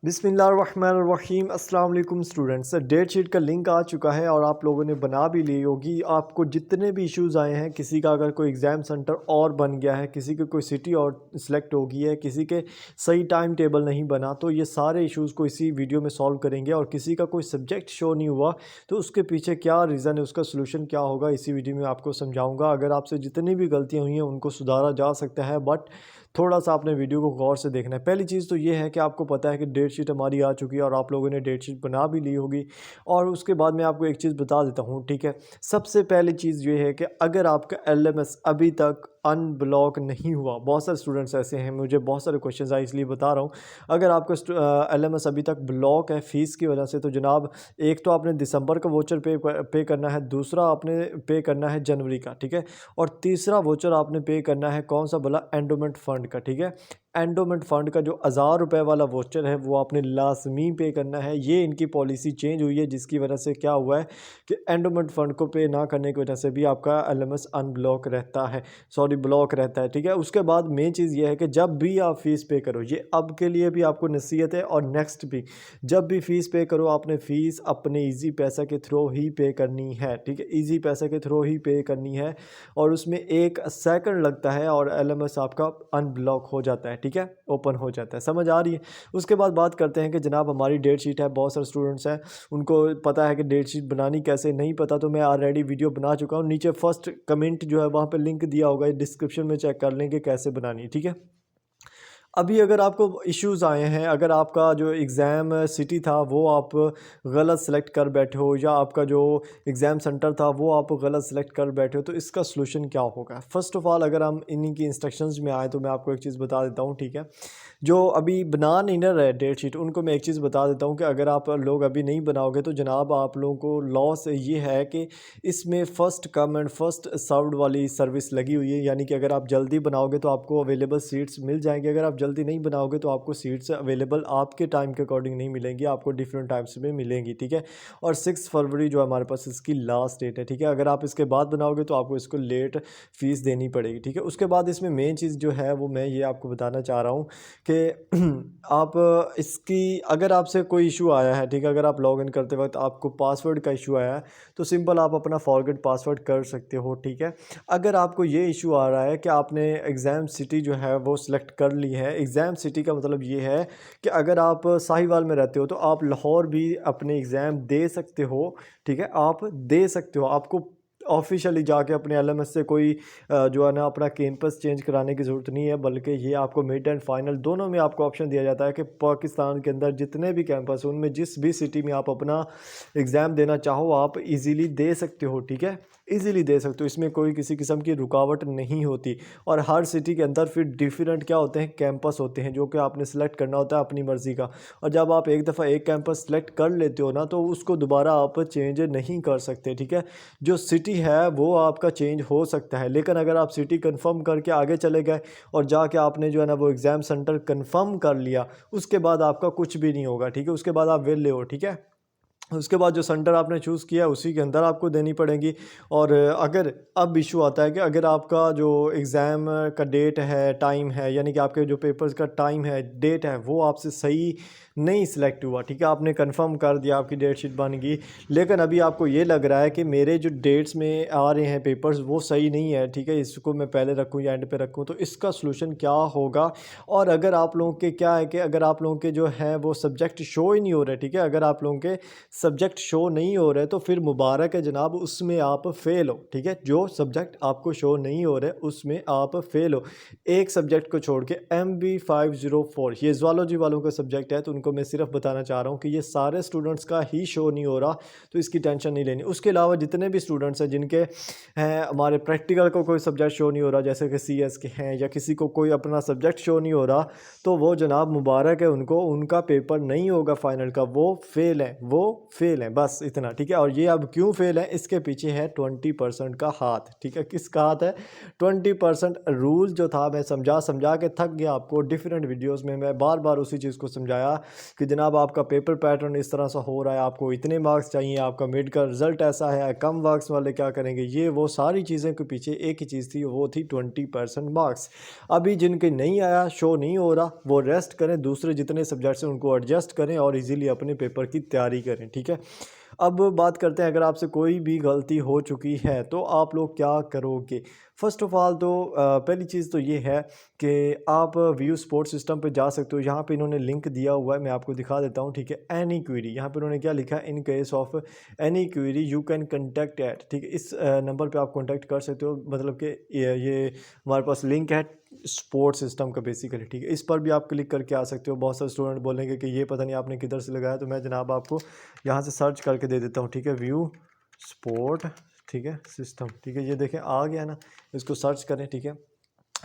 बिस्मिल्लाहिर्रहमानिर्रहीम अस्सलाम वालेकुम स्टूडेंट्स। डेट शीट का लिंक आ चुका है और आप लोगों ने बना भी ली होगी। आपको जितने भी इश्यूज़ आए हैं, किसी का अगर कोई एग्ज़ाम सेंटर और बन गया है, किसी की कोई सिटी और सिलेक्ट हो गई है, किसी के सही टाइम टेबल नहीं बना, तो ये सारे इश्यूज़ को इसी वीडियो में सॉल्व करेंगे। और किसी का कोई सब्जेक्ट शो नहीं हुआ तो उसके पीछे क्या रीज़न है, उसका सोल्यूशन क्या होगा, इसी वीडियो में आपको समझाऊँगा। अगर आपसे जितनी भी गलतियाँ हुई हैं उनको सुधारा जा सकता है, बट थोड़ा सा आपने वीडियो को गौर से देखना है। पहली चीज़ तो ये है कि आपको पता है कि डेट शीट हमारी आ चुकी है और आप लोगों ने डेट शीट बना भी ली होगी। और उसके बाद मैं आपको एक चीज़ बता देता हूँ, ठीक है। सबसे पहली चीज़ ये है कि अगर आपका एलएमएस अभी तक अनब्लॉक नहीं हुआ, बहुत सारे स्टूडेंट्स ऐसे हैं, मुझे बहुत सारे क्वेश्चंस आए इसलिए बता रहा हूँ। अगर आपका एलएमएस अभी तक ब्लॉक है फ़ीस की वजह से, तो जनाब एक तो आपने दिसंबर का वोचर पे करना है, दूसरा आपने पे करना है जनवरी का, ठीक है। और तीसरा वोचर आपने पे करना है कौन सा बोला, एंडोमेंट फ़ंड का, ठीक है। एंडोमेंट फ़ंड का जो 1000 रुपये वाला वोचर है वो आपने लाजमी पे करना है। ये इनकी पॉलिसी चेंज हुई है, जिसकी वजह से क्या हुआ है कि एंडोमेंट फ़ंड को पे ना करने की वजह से भी आपका एलएमएस अनब्लॉक रहता है, सॉरी ब्लॉक रहता है, ठीक है। उसके बाद मेन चीज़ ये है कि जब भी आप फ़ीस पे करो, ये अब के लिए भी आपको नसीहत है और नेक्स्ट भी, जब भी फ़ीस पे करो आपने फ़ीस अपने ईजी पैसा के थ्रू ही पे करनी है, ठीक है। ईजी पैसा के थ्रू ही पे करनी है और उसमें 1 सेकंड लगता है और एलएमएस आपका अनब्लॉक हो जाता है, ठीक है, ओपन हो जाता है। समझ आ रही है। उसके बाद बात करते हैं कि जनाब हमारी डेट शीट है, बहुत सारे स्टूडेंट्स हैं उनको पता है कि डेट शीट बनानी कैसे, नहीं पता तो मैं ऑलरेडी वीडियो बना चुका हूँ। नीचे फर्स्ट कमेंट जो है वहाँ पे लिंक दिया होगा, डिस्क्रिप्शन में चेक कर लेंगे कैसे बनानी, ठीक है। अभी अगर आपको इश्यूज़ आए हैं, अगर आपका जो एग्ज़ाम सिटी था वो आप गलत सेलेक्ट कर बैठे हो, या आपका जो एग्ज़ाम सेंटर था वो आप गलत सेलेक्ट कर बैठे हो, तो इसका सलूशन क्या होगा। फ़र्स्ट ऑफ़ ऑल अगर हम इन्हीं की इंस्ट्रक्शंस में आए तो मैं आपको एक चीज़ बता देता हूँ, ठीक है। जो अभी बना नहीं ना रहे डेट शीट, उनको मैं एक चीज़ बता देता हूँ कि अगर आप लोग अभी नहीं बनाओगे तो जनाब आप लोगों को लॉस ये है कि इसमें first come and first served वाली सर्विस लगी हुई है। यानी कि अगर आप जल्दी बनाओगे तो आपको अवेलेबल सीट्स मिल जाएंगी, अगर आप जल्दी नहीं बनाओगे तो आपको सीट्स अवेलेबल आपके टाइम के अकॉर्डिंग नहीं मिलेंगी, आपको डिफरेंट टाइम्स में मिलेंगी, ठीक है। और 6 फरवरी जो हमारे पास इसकी लास्ट डेट है, ठीक है। अगर आप इसके बाद बनाओगे तो आपको इसको लेट फ़ीस देनी पड़ेगी, ठीक है। उसके बाद इसमें मेन चीज़ जो है वो मैं ये आपको बताना चाह रहा हूँ कि आप इसकी, अगर आपसे कोई इशू आया है, ठीक है, अगर आप लॉगिन करते वक्त आपको पासवर्ड का इशू आया है तो सिंपल आप अपना फॉरगेट पासवर्ड कर सकते हो, ठीक है। अगर आपको ये इशू आ रहा है कि आपने एग्ज़ाम सिटी जो है वो सिलेक्ट कर ली है, एग्ज़ाम सिटी का मतलब ये है कि अगर आप साहिवाल में रहते हो तो आप लाहौर भी अपने एग्ज़ाम दे सकते हो, ठीक है, आप दे सकते हो। आपको ऑफिशियली जाके अपने एलएमएस से कोई जो है ना अपना कैंपस चेंज कराने की ज़रूरत नहीं है, बल्कि ये आपको मिड एंड फाइनल दोनों में आपको ऑप्शन दिया जाता है कि पाकिस्तान के अंदर जितने भी कैंपस हैं उनमें जिस भी सिटी में आप अपना एग्ज़ाम देना चाहो आप इजीली दे सकते हो, ठीक है, इजीली दे सकते हो। इसमें कोई किसी किस्म की रुकावट नहीं होती। और हर सिटी के अंदर फिर डिफरेंट क्या होते हैं, कैंपस होते हैं, जो कि आपने सेलेक्ट करना होता है अपनी मर्ज़ी का। और जब आप एक दफ़ा एक कैंपस सेलेक्ट कर लेते हो ना तो उसको दोबारा आप चेंज नहीं कर सकते, ठीक है। जो सिटी है वो आपका चेंज हो सकता है, लेकिन अगर आप सिटी कंफर्म करके आगे चले गए और जाके आपने जो है ना वो एग्ज़ाम सेंटर कंफर्म कर लिया, उसके बाद आपका कुछ भी नहीं होगा, ठीक है। उसके बाद आप वेले हो, ठीक है। उसके बाद जो सेंटर आपने चूज़ किया उसी के अंदर आपको देनी पड़ेगी। और अगर अब इशू आता है कि अगर आपका जो एग्ज़ाम का डेट है, टाइम है, यानी कि आपके जो पेपर्स का टाइम है, डेट है, वो आपसे सही नहीं सिलेक्ट हुआ, ठीक है, आपने कंफर्म कर दिया, आपकी डेट शीट बन गई, लेकिन अभी आपको ये लग रहा है कि मेरे जो डेट्स में आ रहे हैं पेपर्स वो सही नहीं है, ठीक है, इसको मैं पहले रखूँ या एंड पे रखूँ, तो इसका सलूशन क्या होगा। और अगर आप लोगों के क्या है कि अगर आप लोगों के जो है वो सब्जेक्ट शो ही नहीं हो रहे, ठीक है, अगर आप लोगों के सब्जेक्ट शो नहीं हो रहे तो फिर मुबारक है जनाब, उसमें आप फेल हो, ठीक है। जो सब्जेक्ट आपको शो नहीं हो रहे उसमें आप फेल हो। एक सब्जेक्ट को छोड़ के MB504 ये ज़ूलॉजी वालों का सब्जेक्ट है, तो उनको मैं सिर्फ बताना चाह रहा हूँ कि ये सारे स्टूडेंट्स का ही शो नहीं हो रहा, तो इसकी टेंशन नहीं लेनी। उसके अलावा जितने भी स्टूडेंट्स हैं जिनके हैं हमारे प्रैक्टिकल को कोई सब्जेक्ट शो नहीं हो रहा, जैसे कि CS के हैं, या किसी को कोई अपना सब्जेक्ट शो नहीं हो रहा, तो वो जनाब मुबारक है उनको, उनका पेपर नहीं होगा फाइनल का, वो फेल है, वो फेल है, बस इतना, ठीक है। और ये अब क्यों फेल है, इसके पीछे है 20% का हाथ, ठीक है। किसका हाथ है, 20%। रूल जो था मैं समझा समझा के थक गया आपको, डिफरेंट वीडियोस में मैं बार बार उसी चीज़ को समझाया कि जनाब आपका पेपर पैटर्न इस तरह सा हो रहा है, आपको इतने मार्क्स चाहिए, आपका मिड का रिज़ल्ट ऐसा है, कम मार्क्स वाले क्या करेंगे, ये वो सारी चीज़ें के पीछे एक ही चीज़ थी, वो थी 20% मार्क्स। अभी जिनके नहीं आया, शो नहीं हो रहा, वो रेस्ट करें, दूसरे जितने सब्जेक्ट्स हैं उनको एडजस्ट करें और इजीली अपने पेपर की तैयारी करें, ठीक है। अब बात करते हैं, अगर आपसे कोई भी गलती हो चुकी है तो आप लोग क्या करोगे। फ़र्स्ट ऑफ़ ऑल तो पहली चीज़ तो ये है कि आप व्यू सपोर्ट सिस्टम पे जा सकते हो। यहाँ पे इन्होंने लिंक दिया हुआ है, मैं आपको दिखा देता हूँ, ठीक है। एनी क्वेरी, यहाँ पे उन्होंने क्या लिखा है, in case of any query you can contact at, ठीक है। इस नंबर पे आप कॉन्टैक्ट कर सकते हो, मतलब कि ये हमारे पास लिंक है सपोर्ट सिस्टम का बेसिकली, ठीक है। इस पर भी आप क्लिक करके आ सकते हो। बहुत सारे स्टूडेंट बोलेंगे कि ये पता नहीं आपने किधर से लगाया, तो मैं जनाब आपको यहाँ से सर्च करके दे देता हूँ, ठीक है। व्यू सपोर्ट, ठीक है, सिस्टम, ठीक है। ये देखें आ गया ना, इसको सर्च करें, ठीक है।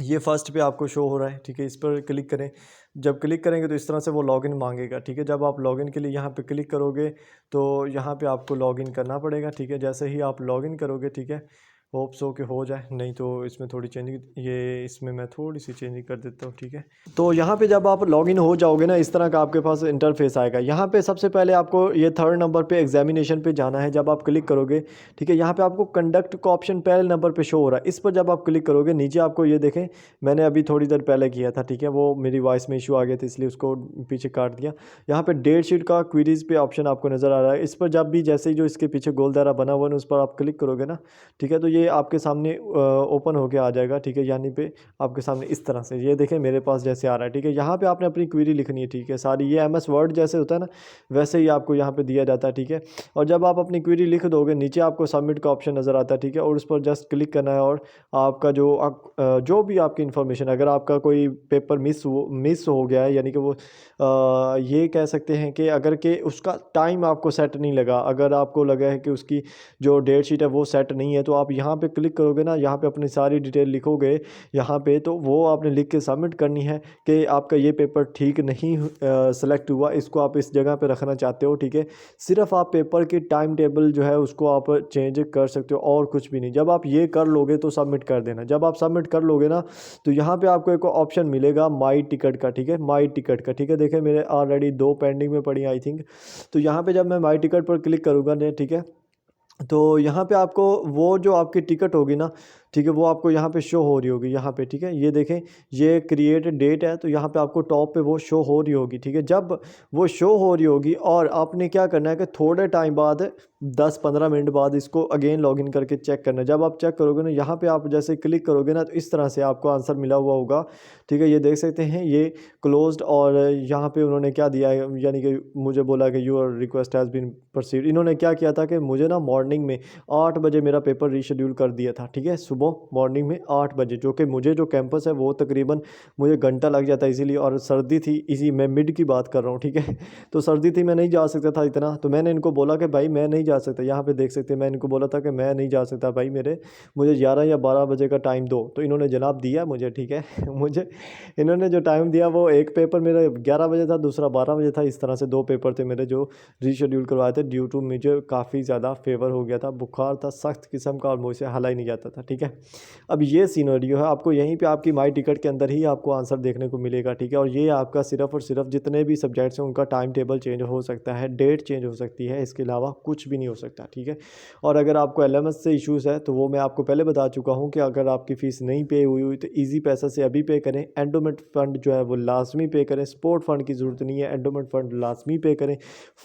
ये फर्स्ट पे आपको शो हो रहा है, ठीक है। इस पर क्लिक करें। जब क्लिक करेंगे तो इस तरह से वो लॉगिन मांगेगा, ठीक है। जब आप लॉगिन के लिए यहाँ पे क्लिक करोगे तो यहाँ पे आपको लॉगिन करना पड़ेगा, ठीक है। जैसे ही आप लॉगिन करोगे, ठीक है, होप सो कि हो जाए, नहीं तो इसमें थोड़ी चेंजिंग, ये इसमें मैं थोड़ी सी चेंजिंग कर देता हूँ, ठीक है। तो यहाँ पे जब आप लॉगिन हो जाओगे ना, इस तरह का आपके पास इंटरफेस आएगा। यहाँ पे सबसे पहले आपको ये थर्ड नंबर पे एग्जामिनेशन पे जाना है। जब आप क्लिक करोगे, ठीक है, यहाँ पे आपको कंडक्ट का ऑप्शन पहले नंबर पे शो हो रहा है। इस पर जब आप क्लिक करोगे, नीचे आपको ये देखें, मैंने अभी थोड़ी देर पहले किया था, ठीक है, वो मेरी वॉइस में इशू आ गया था इसलिए उसको पीछे काट दिया। यहाँ पे डेट शीट का क्वीरीज पे ऑप्शन आपको नज़र आ रहा है। इस पर जब भी जैसे ही जो इसके पीछे गोल दायरा बना हुआ है उस पर आप क्लिक करोगे ना, ठीक है, तो ये आपके सामने ओपन होके आ जाएगा, ठीक है। यानी पे आपके सामने इस तरह से ये देखें मेरे पास जैसे आ रहा है, ठीक है। यहाँ पे आपने अपनी क्वेरी लिखनी है, ठीक है, सारी। ये MS वर्ड जैसे होता है ना, वैसे ही आपको यहाँ पे दिया जाता है, ठीक है। और जब आप अपनी क्वेरी लिख दोगे, नीचे आपको सबमिट का ऑप्शन नज़र आता है, ठीक है, और उस पर जस्ट क्लिक करना है। और आपका जो भी आपकी इन्फॉर्मेशन, अगर आपका कोई पेपर मिस हो गया है, यानी कि वो ये कह सकते हैं कि अगर के उसका टाइम आपको सेट नहीं लगा, अगर आपको लगा है कि उसकी जो डेट शीट है वो सेट नहीं है, तो आप यहाँ पे क्लिक करोगे ना, यहाँ पे अपनी सारी डिटेल लिखोगे यहाँ पे, तो वो आपने लिख के सबमिट करनी है कि आपका ये पेपर ठीक नहीं सेलेक्ट हुआ, इसको आप इस जगह पे रखना चाहते हो, ठीक है। सिर्फ आप पेपर की टाइम टेबल जो है उसको आप चेंज कर सकते हो और कुछ भी नहीं। जब आप ये कर लोगे तो सबमिट कर देना। जब आप सबमिट कर लोगे ना, तो यहाँ पे आपको एक ऑप्शन मिलेगा माई टिकट का, ठीक है, माई टिकट का, ठीक है। देखें मेरे ऑलरेडी 2 पेंडिंग में पड़ी आई थिंक। तो यहाँ पे जब मैं माई टिकट पर क्लिक करूँगा, ठीक है, तो यहाँ पे आपको वो जो आपकी टिकट होगी ना, ठीक है, वो आपको यहाँ पे शो हो रही होगी, यहाँ पे, ठीक है। ये देखें, ये क्रिएट डेट है, तो यहाँ पे आपको टॉप पे वो शो हो रही होगी, ठीक है। जब वो शो हो रही होगी और आपने क्या करना है कि थोड़े टाइम बाद 10-15 मिनट बाद इसको अगेन लॉगिन करके चेक करना है। जब आप चेक करोगे ना, यहाँ पे आप जैसे क्लिक करोगे ना, तो इस तरह से आपको आंसर मिला हुआ होगा, ठीक है। ये देख सकते हैं, ये क्लोज्ड, और यहाँ पे उन्होंने क्या दिया है, यानी कि मुझे बोला कि your request has been proceed. इन्होंने क्या किया था कि मुझे ना मॉर्निंग में 8 बजे मेरा पेपर रीशेड्यूल कर दिया था, ठीक है, सुबह मॉर्निंग में 8 बजे, जो कि मुझे जो कैंपस है वो तकरीबन मुझे घंटा लग जाता है इसीलिए, और सर्दी थी, इसी मैं मिड की बात कर रहा हूँ, ठीक है। तो सर्दी थी, मैं नहीं जा सकता था इतना, तो मैंने इनको बोला कि भाई मैं नहीं जा सकता। यहाँ पे देख सकते हैं, मैं इनको बोला था कि मैं नहीं जा सकता भाई, मुझे 11 या 12 बजे का टाइम दो, तो इन्होंने जनाब दिया मुझे, ठीक है। मुझे इन्होंने जो टाइम दिया वो एक पेपर मेरा 11 बजे था, दूसरा 12 बजे था, इस तरह से 2 पेपर थे मेरे जो रीशेड्यूल करवाए थे, ड्यू टू मुझे काफ़ी ज़्यादा फेवर हो गया था, बुखार था सख्त किस्म का और मुझसे हाला ही नहीं जाता था, ठीक है। अब ये सिनेरियो है, आपको यहीं पे आपकी माई टिकट के अंदर ही आपको आंसर देखने को मिलेगा, ठीक है। और ये आपका सिर्फ और सिर्फ जितने भी सब्जेक्ट्स हैं उनका टाइम टेबल चेंज हो सकता है, डेट चेंज हो सकती है, इसके अलावा कुछ भी नहीं हो सकता, ठीक है। और अगर आपको LMS से इश्यूज़ है तो वो मैं आपको पहले बता चुका हूँ कि अगर आपकी फ़ीस नहीं पे हुई तो ईजी पैसा से अभी पे करें। एंडोमेंट फ़ंड जो है वो लाजमी पे करें, सपोर्ट फ़ंड की ज़रूरत नहीं है, एंडोमेंट फ़ंड लाजमी पे करें,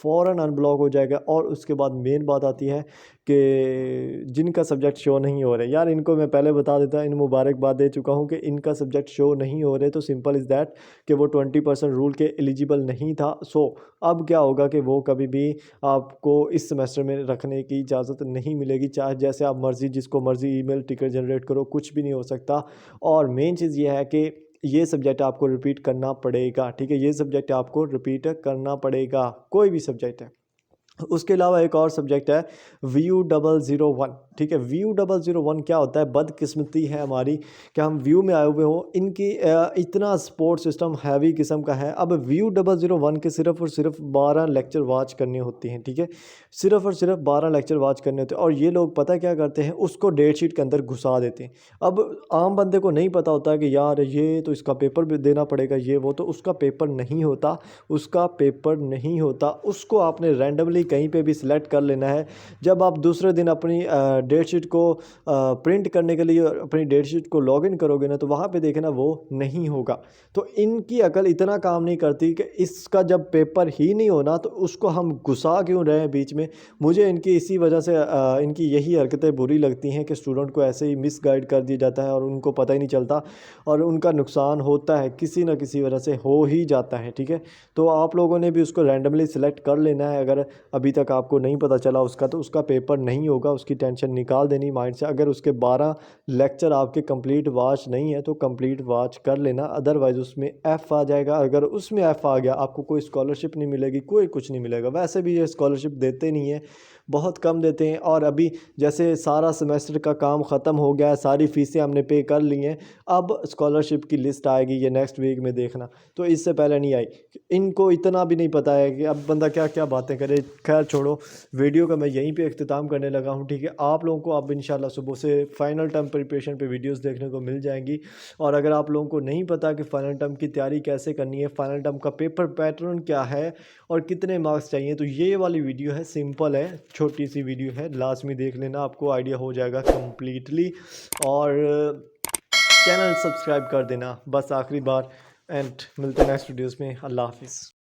फ़ौरन अनब्लॉक हो जाएगा। और उसके बाद मेन बात आती है कि जिनका सब्जेक्ट शो नहीं हो रहे, यार इनको मैं पहले बता देता, इन मुबारकबाद दे चुका हूँ कि इनका सब्जेक्ट शो नहीं हो रहे, तो सिंपल इज़ दैट कि वो 20% रूल के एलिजिबल नहीं था। सो अब क्या होगा कि वो कभी भी आपको इस सेमेस्टर में रखने की इजाज़त नहीं मिलेगी, चाहे जैसे आप मर्ज़ी जिसको मर्ज़ी ईमेल टिकट जनरेट करो, कुछ भी नहीं हो सकता। और मेन चीज़ ये है कि ये सब्जेक्ट आपको रिपीट करना पड़ेगा, ठीक है, ये सब्जेक्ट आपको रिपीट करना पड़ेगा, कोई भी सब्जेक्ट है। उसके अलावा एक और सब्जेक्ट है VU001। ठीक है, VU001 क्या होता है? बदकिस्मती है हमारी कि हम व्यू में आए हुए हों, इनकी इतना सपोर्ट सिस्टम हैवी किस्म का है। अब VU001 के सिर्फ और सिर्फ 12 लेक्चर वॉच करनी होती हैं। ठीक है, सिर्फ और सिर्फ 12 लेक्चर वॉच करने होते हैं, और ये लोग पता है क्या करते हैं, उसको डेट शीट के अंदर घुसा देते हैं। अब आम बंदे को नहीं पता होता कि यार ये तो इसका पेपर भी देना पड़ेगा, ये वो, तो उसका पेपर नहीं होता, उसका पेपर नहीं होता। उसको आपने रैंडमली कहीं पे भी सिलेक्ट कर लेना है। जब आप दूसरे दिन अपनी डेट शीट को प्रिंट करने के लिए अपनी डेट शीट को लॉगिन करोगे ना, तो वहाँ पे देखना वो नहीं होगा। तो इनकी अकल इतना काम नहीं करती कि इसका जब पेपर ही नहीं होना तो उसको हम घुसा क्यों रहे हैं बीच में। मुझे इनकी इसी वजह से इनकी यही हरकतें बुरी लगती हैं कि स्टूडेंट को ऐसे ही मिसगाइड कर दिया जाता है और उनको पता ही नहीं चलता, और उनका नुकसान होता है, किसी ना किसी वजह से हो ही जाता है। ठीक है, तो आप लोगों ने भी उसको रैंडमली सिलेक्ट कर लेना है। अगर अभी तक आपको नहीं पता चला उसका, तो उसका पेपर नहीं होगा, उसकी टेंशन निकाल देनी माइंड से। अगर उसके 12 लेक्चर आपके कंप्लीट वॉच नहीं है तो कंप्लीट वॉच कर लेना, अदरवाइज़ उसमें एफ़ आ जाएगा। अगर उसमें एफ़ आ गया, आपको कोई स्कॉलरशिप नहीं मिलेगी, कोई कुछ नहीं मिलेगा। वैसे भी ये स्कॉलरशिप देते नहीं है, बहुत कम देते हैं। और अभी जैसे सारा सेमेस्टर का काम ख़त्म हो गया है, सारी फ़ीसें हमने पे कर ली हैं, अब स्कॉलरशिप की लिस्ट आएगी, ये नेक्स्ट वीक में देखना। तो इससे पहले नहीं आई। इनको इतना भी नहीं पता है कि अब बंदा क्या क्या बातें करे। खैर छोड़ो, वीडियो का मैं यहीं पे इख्तिताम करने लगा हूँ। ठीक है, आप लोगों को अब इंशाल्लाह सुबह से फ़ाइनल टर्म प्रिपरेशन पे वीडियोस देखने को मिल जाएंगी। और अगर आप लोगों को नहीं पता कि फ़ाइनल टर्म की तैयारी कैसे करनी है, फ़ाइनल टर्म का पेपर पैटर्न क्या है और कितने मार्क्स चाहिए, तो ये वाली वीडियो है, सिंपल है, छोटी सी वीडियो है, लास्ट में देख लेना, आपको आइडिया हो जाएगा कम्प्लीटली। और चैनल सब्सक्राइब कर देना बस आखिरी बार। एंड मिलते हैं नेक्स्ट वीडियोज़ में। अल्लाह हाफिज़।